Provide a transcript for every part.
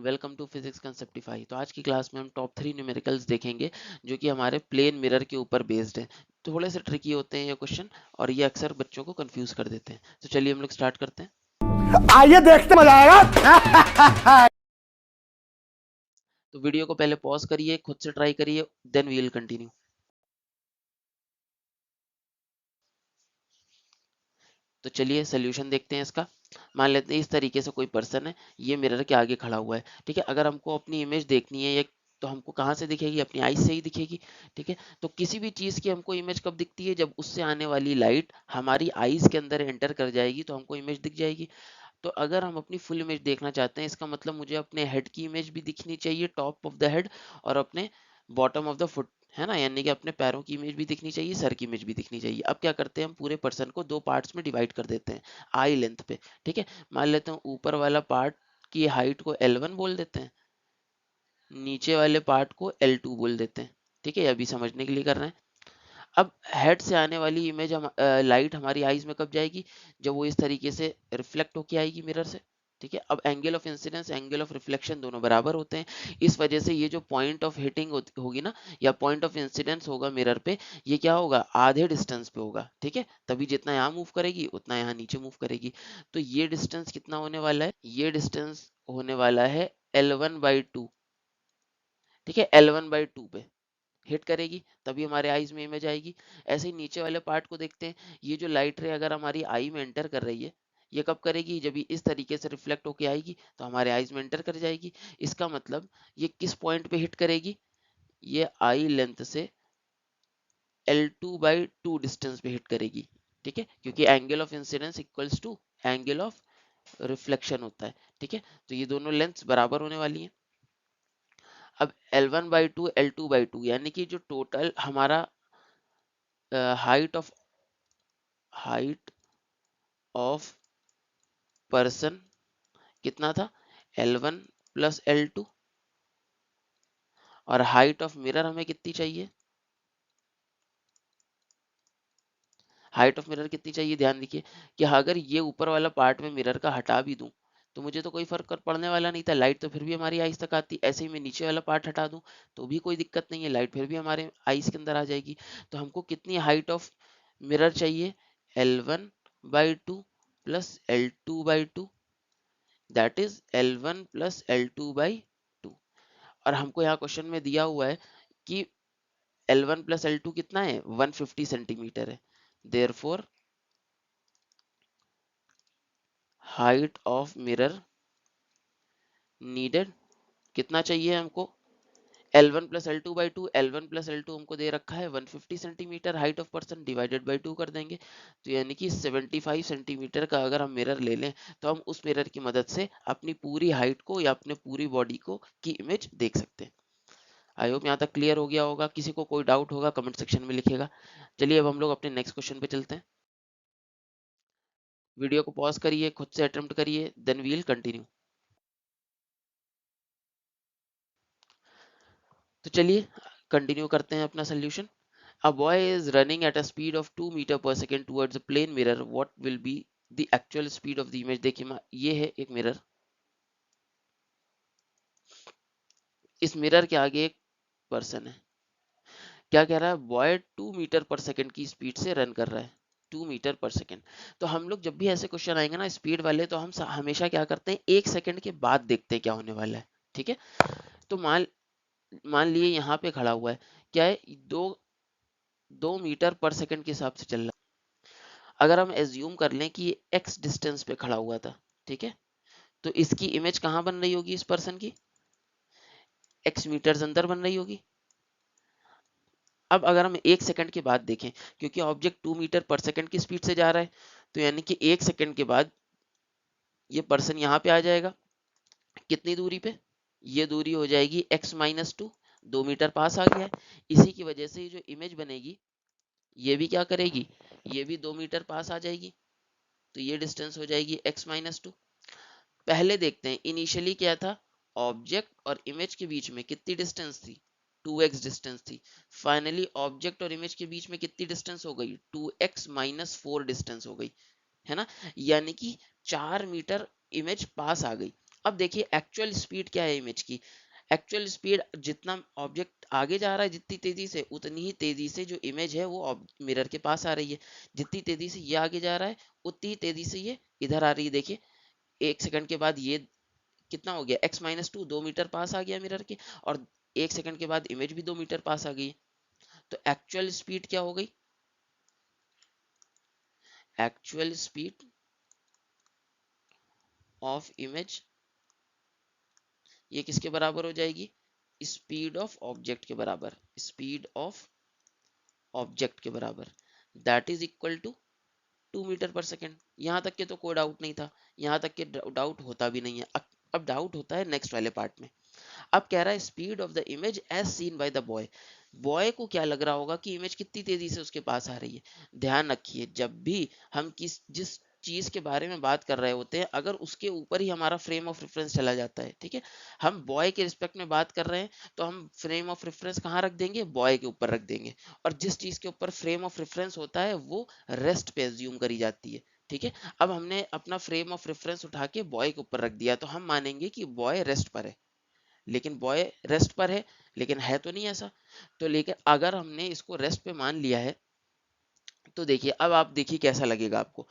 Welcome to physics कंसेप्टिफाई। तो आज की क्लास में हम टॉप 3 न्यूमेरिकल्स देखेंगे जो कि हमारे प्लेन मिरर के ऊपर बेस्ड हैं। थोड़े से ट्रिकी होते हैं ये क्वेश्चन और ये अक्सर बच्चों को कंफ्यूज कर देते हैं। तो चलिए हम लोग स्टार्ट करते हैं। आइए देखते मजा आएगा। तो वीडियो को पहले पॉज करिए, खुद से ट्राई करिए, देन वी विल कंटिन्यू। तो चलिए सोल्यूशन देखते हैं इसका। मान लेते हैं इस तरीके से कोई पर्सन है, ये मिरर के आगे खड़ा हुआ है। ठीक है, अगर हमको अपनी इमेज देखनी है तो हमको कहाँ से दिखेगी? अपनी आईज से ही दिखेगी। ठीक है, तो किसी भी चीज की हमको इमेज कब दिखती है? जब उससे आने वाली लाइट हमारी आईज के अंदर एंटर कर जाएगी तो हमको इमेज दिख जाएगी। तो अगर हम अपनी फुल इमेज देखना चाहते हैं, इसका मतलब मुझे अपने हेड की इमेज भी दिखनी चाहिए, टॉप ऑफ द हेड, और अपने बॉटम ऑफ द फुट, है ना, यानी कि अपने पैरों की इमेज भी दिखनी चाहिए, सर की इमेज भी दिखनी चाहिए। अब क्या करते हैं, हम पूरे पर्सन को दो पार्ट्स में डिवाइड कर देते हैं आई लेंथ पे। ठीक है, मान लेते हैं ऊपर वाला पार्ट की हाइट को L1 बोल देते हैं, नीचे वाले पार्ट को L2 बोल देते हैं। ठीक है, अभी समझने के लिए कर रहे हैं। अब हेड से आने वाली इमेज लाइट हमारी आईज में कब जाएगी? जब वो इस तरीके से रिफ्लेक्ट होके आएगी मिरर से। ठीक है, अब angle of incidence, angle of reflection दोनों बराबर होते हैं। इस वजह से ये जो पॉइंट ऑफ हिटिंग होगी ना, या पॉइंट ऑफ इंसिडेंस होगा मिरर पे, ये क्या होगा? आधे डिस्टेंस पे होगा। ठीक है, तभी जितना यहाँ मूव करेगी उतना यहाँ नीचे मूव करेगी। तो ये डिस्टेंस कितना होने वाला है? ये डिस्टेंस होने वाला है L1/2। ठीक है, L1/2 पे हिट करेगी तभी हमारे आईज में इमेज आएगी। ऐसे ही नीचे वाले पार्ट को देखते हैं। ये जो लाइट रे अगर हमारी आई में एंटर कर रही है, ये कब करेगी? जब ये इस तरीके से रिफ्लेक्ट होके आएगी तो हमारे आईज में एंटर कर जाएगी। इसका मतलब ये किस पॉइंट पे हिट करेगी? ये आई लेंथ से L2/2 डिस्टेंस पे हिट करेगी। ठीक है, क्योंकि angle of incidence equals to angle of reflection होता है। ठीक है, तो ये दोनों लेंथ्स बराबर होने वाली हैं। अब L1/2 L2/2 यानी कि जो टोटल हमारा हाइट ऑफ पर्सन कितना था? L1 plus L2। और हाइट ऑफ मिरर हमें कितनी चाहिए? हाइट ऑफ मिरर कितनी चाहिए? ध्यान दीजिए कि अगर ये ऊपर वाला पार्ट में मिरर का हटा भी दूं तो मुझे तो कोई फर्क पड़ने वाला नहीं था, लाइट तो फिर भी हमारी आईज तक आती। ऐसे ही मैं नीचे वाला पार्ट हटा दूं तो भी कोई दिक्कत नहीं है, लाइट फिर भी हमारे आईज के अंदर आ जाएगी। तो हमको कितनी हाइट ऑफ मिरर चाहिए? L1/2 plus L2/2, that is L1 plus L2/2। और हमको यहाँ क्वेश्चन में दिया हुआ है कि L1 प्लस L2 कितना है? 150 सेंटीमीटर है। Therefore height of mirror needed कितना चाहिए हमको? L1 plus L2/2, L1 plus L2 हमको दे रखा है 150 centimetre, height of person divided by 2 कर देंगे। तो यानी कि 75 सेंटीमीटर का अगर हम मिरर ले लें तो हम उस मिरर की मदद से अपनी पूरी हाइट को या अपने पूरी बॉडी को की इमेज देख सकते हैं। आई होप यहाँ तक क्लियर हो गया होगा। किसी को कोई डाउट होगा कमेंट सेक्शन में लिखिएगा। चलिए अब हम लोग अपने नेक्स्ट क्वेश्चन पे चलते हैं। वीडियो को पॉज करिए, खुद से अटेम्प्ट करिए, देन वी विल कंटिन्यू। तो चलिए कंटिन्यू करते हैं अपना solution. A boy is running at a speed of 2 meter per second towards a plane mirror. What will be the actual speed of the image? देखिए ये है एक मिरर, इस मिरर के आगे एक पर्सन है। क्या कह रहा है? बॉय 2 मीटर पर सेकंड की स्पीड से रन कर रहा है, 2 मीटर पर सेकंड। तो हम लोग जब भी ऐसे क्वेश्चन आएंगे ना स्पीड वाले, तो हम हमेशा क्या करते हैं, 1 सेकंड के बाद देखते हैं क्या होने वाला है। ठीक है, तो मान मान लिए यहाँ पे खड़ा हुआ है, क्या है, 2 मीटर पर सेकंड के हिसाब से चल रहा है। अगर हम एज्यूम कर लें कि ये x डिस्टेंस पे खड़ा हुआ था, ठीक है, तो इसकी इमेज कहाँ बन रही होगी? इस पर्सन की x मीटर्स अंदर बन रही होगी। अब अगर हम 1 सेकंड के बाद देखें, क्योंकि ऑब्जेक्ट 2 मीटर पर सेकंड की स्पीड से जा रहा है, तो यानी कि 1 सेकंड के बाद ये पर्सन यहाँ पे आ जाएगा। कितनी दूरी पे? ये दूरी हो जाएगी x-2, 2 मीटर पास आ गया है। इसी की वजह से जो इमेज बनेगी ये भी क्या करेगी? ये भी 2 मीटर पास आ जाएगी। तो ये डिस्टेंस हो जाएगी x-2। पहले देखते हैं इनिशियली क्या था, ऑब्जेक्ट और इमेज के बीच में कितनी डिस्टेंस थी? 2x डिस्टेंस थी। फाइनली ऑब्जेक्ट और इमेज के बीच में कितनी डिस्टेंस हो गई? 2x-4 डिस्टेंस हो गई, है ना, यानी कि 4 मीटर इमेज पास आ गई। अब देखिए एक्चुअल स्पीड क्या है इमेज की। एक्चुअल स्पीड, जितना ऑब्जेक्ट आगे जा रहा है जितनी तेजी से, उतनी ही तेजी से जो इमेज है वो मिरर के पास आ रही है। जितनी तेजी से ये आगे जा रहा है उतनी ही तेजी से ये इधर आ रही है। देखिए 1 सेकंड के बाद ये कितना हो गया, x-2, 2 मीटर पास आ गया मिरर के, और 1 सेकंड के बाद इमेज भी 2 मीटर पास आ गई। तो एक्चुअल स्पीड क्या हो गई, एक्चुअल स्पीड ऑफ इमेज ये किसके बराबर हो जाएगी, स्पीड ऑफ ऑब्जेक्ट के बराबर, स्पीड ऑफ ऑब्जेक्ट के बराबर, that is equal to 2 metre per second. यहाँ तक के तो कोई डाउट नहीं था, यहाँ तक के डाउट होता भी नहीं है। अब डाउट होता है नेक्स्ट वाले पार्ट में। अब कह रहा है speed of the image as seen by the boy. Boy को क्या लग रहा होगा कि इमेज कितनी तेजी से उसके पास आ रही है। ध्यान रखिए, जब भी हम जिस चीज के बारे में बात कर रहे होते हैं, अगर उसके ऊपर ही हमारा फ्रेम ऑफ रेफरेंस चला जाता है, ठीक है, हम बॉय के रिस्पेक्ट में बात कर रहे हैं, तो हम फ्रेम ऑफ रेफरेंस कहाँ रख देंगे, बॉय के ऊपर रख देंगे। और जिस चीज के ऊपर फ्रेम ऑफ रेफरेंस होता है वो रेस्ट पे एज्यूम करी जाती है। ठीक है, अब हमने अपना फ्रेम ऑफ रेफरेंस उठा के बॉय के ऊपर रख दिया, तो हम मानेंगे कि बॉय रेस्ट पर है। लेकिन बॉय रेस्ट पर है, लेकिन है तो नहीं ऐसा। तो लेकिन अगर हमने इसको रेस्ट पे मान लिया है, तो देखिए अब आप देखिए कैसा लगेगा आपको,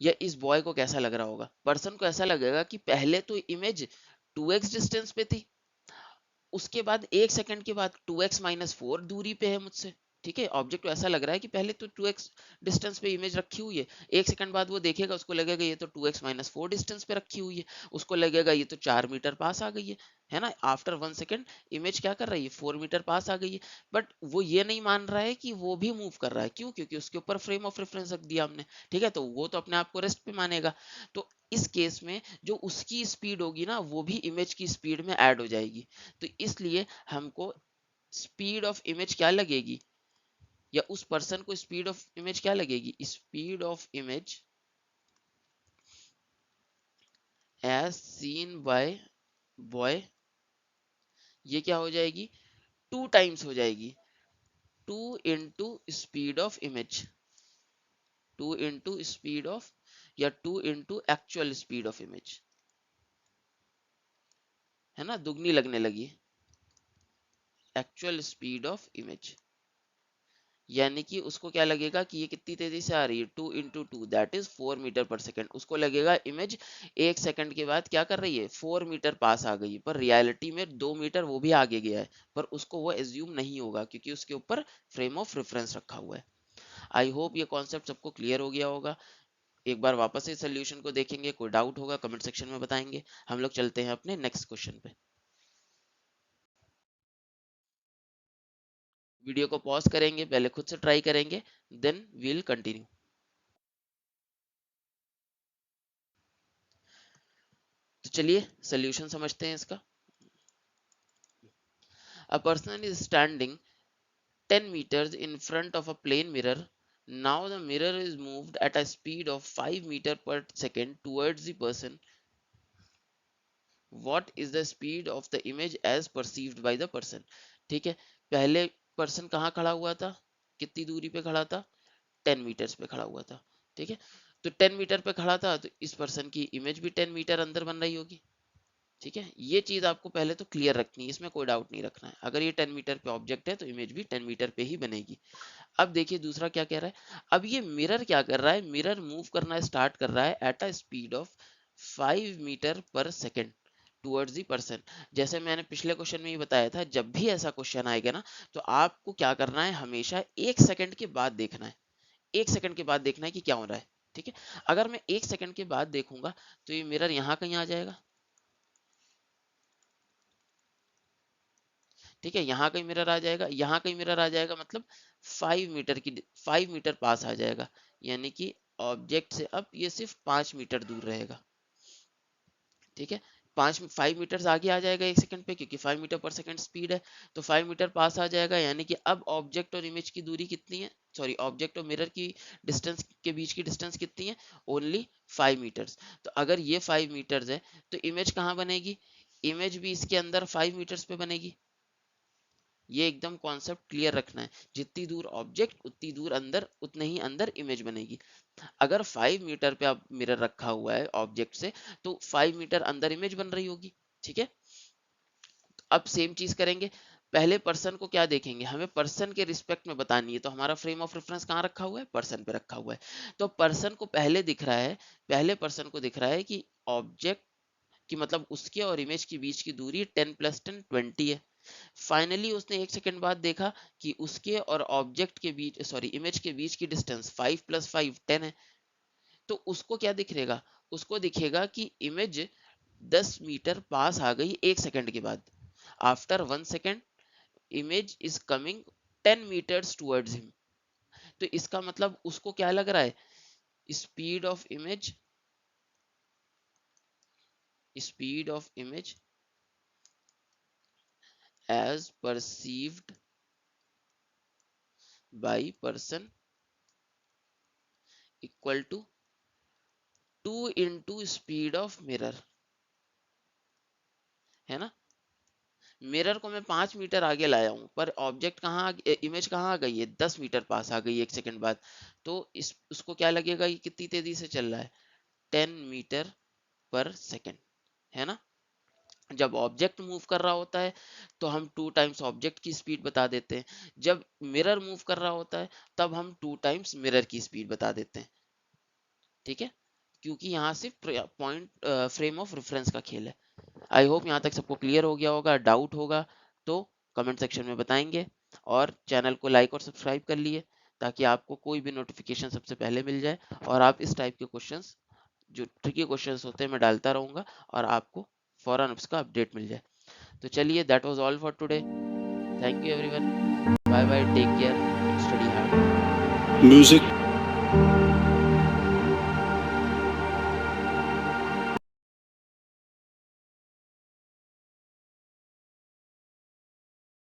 या इस बॉय को कैसा लग रहा होगा। पर्सन को ऐसा लगेगा कि पहले तो इमेज 2x डिस्टेंस पे थी, उसके बाद 1 सेकंड के बाद 2x-4 दूरी पे है मुझसे। ठीक है, ऑब्जेक्ट को ऐसा लग रहा है कि पहले तो 2x डिस्टेंस पे इमेज रखी हुई है, 1 सेकंड बाद वो देखेगा, उसको लगेगा ये तो 2x-4 डिस्टेंस पे रखी हुई है, उसको लगेगा ये तो 4 मीटर पास आ गई है ना। आफ्टर 1 सेकंड इमेज क्या कर रही है, 4 मीटर पास आ गई है। बट वो ये नहीं मान रहा है कि वो भी मूव कर रहा है, क्यों, क्योंकि उसके ऊपर फ्रेम ऑफ रेफरेंस रख दिया हमने। ठीक है, तो वो तो अपने आप को रेस्ट पे मानेगा। तो इस केस में जो उसकी स्पीड होगी ना, वो भी इमेज की स्पीड में ऐड हो जाएगी। तो इसलिए हमको स्पीड ऑफ इमेज क्या लगेगी, या उस पर्सन को स्पीड ऑफ इमेज क्या लगेगी, speed of image as seen by boy, ये क्या हो जाएगी, 2 टाइम्स हो जाएगी, 2 into speed of image, 2 into speed of, या 2 into actual speed of image, है ना, दुगनी लगने लगी एक्चुअल स्पीड ऑफ इमेज। यानी कि उसको क्या लगेगा कि ये कितनी तेजी से आ रही है, 2 into 2 that is 4 metre per second. उसको लगेगा इमेज 1 सेकंड के बाद क्या कर रही है, 4 मीटर पास आ गई, पर रियलिटी में 2 मीटर वो भी आगे गया है, पर उसको वो एज्यूम नहीं होगा क्योंकि उसके ऊपर फ्रेम ऑफ रेफरेंस रखा हुआ है। आई होप ये कॉन्सेप्ट सबको क्लियर हो गया होगा। एक बार वापस से सोल्यूशन को देखेंगे, कोई डाउट होगा कमेंट सेक्शन में बताएंगे। हम लोग चलते हैं अपने नेक्स्ट क्वेश्चन पे। वीडियो को पॉज करेंगे, पहले खुद से ट्राई करेंगे, देन वी विल कंटिन्यू। तो चलिए सोल्यूशन समझते हैं इसका। A person is standing 10 meters in front of a plane mirror. Now the mirror is moved at a speed of 5 meter per second towards the person. What is the speed of the image as perceived by the person? ठीक है, पहले person कहाँ खड़ा हुआ था, कितनी दूरी पे खड़ा था, 10 मीटर्स पे खड़ा हुआ था। ठीक है, तो 10 मीटर पे खड़ा था, तो इस पर्सन की इमेज भी 10 मीटर अंदर बन रही होगी। ठीक है, ये चीज आपको पहले तो क्लियर रखनी है, इसमें कोई डाउट नहीं रखना है। अगर ये 10 मीटर पे ऑब्जेक्ट है तो इमेज भी 10 मीटर पे ही बनेगी। अब देखिए दूसरा क्या कह रहा है, अब ये मिरर क्या कर रहा है, मिरर मूव करना स्टार्ट कर रहा है at a speed of 5 metre per second towards the person. जैसे मैंने पिछले क्वेश्चन में ही बताया था, जब भी ऐसा क्वेश्चन आएगा ना, तो आपको क्या करना है, हमेशा 1 सेकंड के बाद देखना है, 1 सेकंड के बाद देखना है कि क्या हो रहा है। ठीक है, अगर मैं 1 सेकंड के बाद देखूंगा तो ये मिरर यहाँ कहीं आ जाएगा। ठीक है, यहाँ कहीं मिरर आ जाएगा, यहाँ कहीं मिरर आ जाएगा, मतलब 5 मीटर पास आ जाएगा। यानी कि ऑब्जेक्ट से अब ये सिर्फ 5 मीटर दूर रहेगा। ठीक है, 5 मीटर आगे आ जाएगा 1 सेकंड पे, क्योंकि 5 मीटर पर सेकंड स्पीड है। तो 5 मीटर पास आ जाएगा, यानी कि अब ऑब्जेक्ट और इमेज की दूरी कितनी है, सॉरी ऑब्जेक्ट और मिरर की डिस्टेंस के बीच की डिस्टेंस कितनी है, ओनली 5 मीटर्स। तो अगर ये 5 मीटर्स है, तो इमेज कहाँ बनेगी, इमेज भी इसके अंदर 5 मीटर्स पे बनेगी। ये एकदम कॉन्सेप्ट क्लियर रखना है। जितनी दूर ऑब्जेक्ट उतनी दूर अंदर, उतने ही अंदर इमेज बनेगी। अगर 5 मीटर पे आप मिरर रखा हुआ है ऑब्जेक्ट से, तो 5 मीटर अंदर इमेज बन रही होगी। ठीक है, अब सेम चीज करेंगे। पहले पर्सन को क्या देखेंगे, हमें पर्सन के रिस्पेक्ट में बतानी है, तो हमारा फ्रेम ऑफ रेफरेंस कहाँ रखा हुआ है, पर्सन पे रखा हुआ है। तो पर्सन को पहले दिख रहा है, पहले पर्सन को दिख रहा है कि ऑब्जेक्ट की मतलब उसके और इमेज के बीच की दूरी 10 + 10 20 है। फाइनली उसने एक सेकंड बाद देखा कि उसके और ऑब्जेक्ट के बीच, सॉरी इमेज के बीच की डिस्टेंस 5 + 5 10 है। तो उसको क्या दिखेगा, उसको दिखेगा कि इमेज 10 मीटर पास आ गई एक सेकंड के बाद। After 1 second image is coming 10 metres towards him. तो इसका मतलब उसको क्या लग रहा है, speed of image, speed of image as perceived by person equal to 2 into speed of mirror, है ना। मिरर को मैं 5 मीटर आगे लाया हूं, पर ऑब्जेक्ट कहाँ, इमेज कहाँ आ गई है, 10 मीटर पास आ गई एक सेकंड बाद। तो इस उसको क्या लगेगा, ये कितनी तेजी से चल रहा है, 10 मीटर पर सेकंड, है ना। जब ऑब्जेक्ट मूव कर रहा होता है तो हम 2 टाइम्स ऑब्जेक्ट की स्पीड बता देते हैं, जब मिरर मूव कर रहा होता है तब हम 2 टाइम्स मिरर की स्पीड बता देते हैं। ठीक है, क्योंकि यहाँ सिर्फ पॉइंट फ्रेम ऑफ रेफरेंस का खेल है। आई होप यहाँ तक सबको क्लियर हो गया होगा। डाउट होगा तो कमेंट सेक्शन में बताएंगे, और चैनल को लाइक और सब्सक्राइब कर लिए ताकि आपको कोई भी नोटिफिकेशन सबसे पहले मिल जाए, और आप इस टाइप के क्वेश्चंस, जो ट्रिकी क्वेश्चंस होते हैं, मैं डालता रहूंगा और आपको फौरन उसका अपडेट मिल जाए। तो चलिए, that was all for today. Thank you everyone, bye bye, take care, study hard. Music